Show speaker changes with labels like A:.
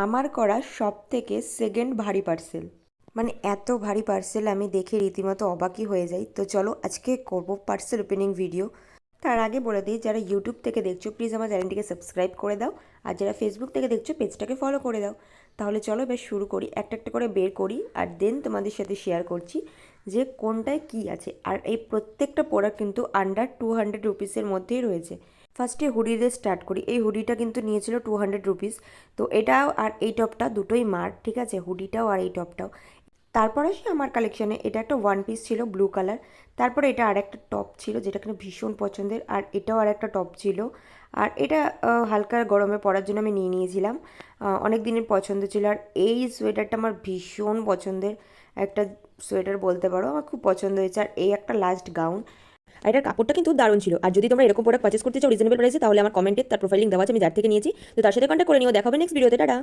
A: আমার করা সবথেকে সেকেন্ড ভারী পার্সেল, মানে এত ভারী পার্সেল আমি দেখে রীতিমতো অবাকই হয়ে যাই। তো চলো আজকে করব পার্সেল ওপেনিং ভিডিও। তার আগে বলে দিই, যারা ইউটিউব থেকে দেখছো প্লিজ আমার চ্যানেলটিকে সাবস্ক্রাইব করে দাও, আর যারা ফেসবুক থেকে দেখছো পেজটাকে ফলো করে দাও। তাহলে চলো এবার শুরু করি, একটা একটা করে বের করি আর দেন তোমাদের সাথে শেয়ার করছি যে কোনটায় কী আছে। আর এই প্রত্যেকটা প্রোডাক্ট কিন্তু আন্ডার 200 রুপিসের মধ্যেই রয়েছে। ফার্স্টে হুডি দিয়ে স্টার্ট করি। এই হুডিটা কিন্তু নিয়েছিল 200 রুপিস। তো এটাও আর এই টপটা দুটোই মার, ঠিক আছে, হুডিটাও আর এই টপটাও। তারপরে আসি আমার কালেকশানে, এটা একটা ওয়ান পিস ছিল ব্লু কালার। তারপরে এটা আর একটা টপ ছিল যেটা কিনা ভীষণ পছন্দের, আর এটাও আর একটা টপ ছিল। আর এটা হালকা গরমে পরার জন্য আমি নিয়ে নিয়েছিলাম, অনেক দিনের পছন্দ ছিল। আর এই সোয়েটারটা আমার ভীষণ পছন্দের একটা সোয়েটার বলতে পারো, আমার খুব পছন্দ হয়েছে। আর এই একটা লাস্ট গাউন। আর এটার কাপড়টা কিন্তু দারুণ ছিল। আর যদি তোমরা এরকম প্রোডাক্ট পারচেস করতে চাও রিজনেবল প্রাইসে, তাহলে আমার কমেন্টে তার প্রোফাইল লিঙ্ক দেওয়া আছে, আমি যার থেকে নিয়েছি। তো তার সাথে কন্ট্যাক্ট করে নিও। দেখা হবে নেক্সট ভিডিওতে। টাটা।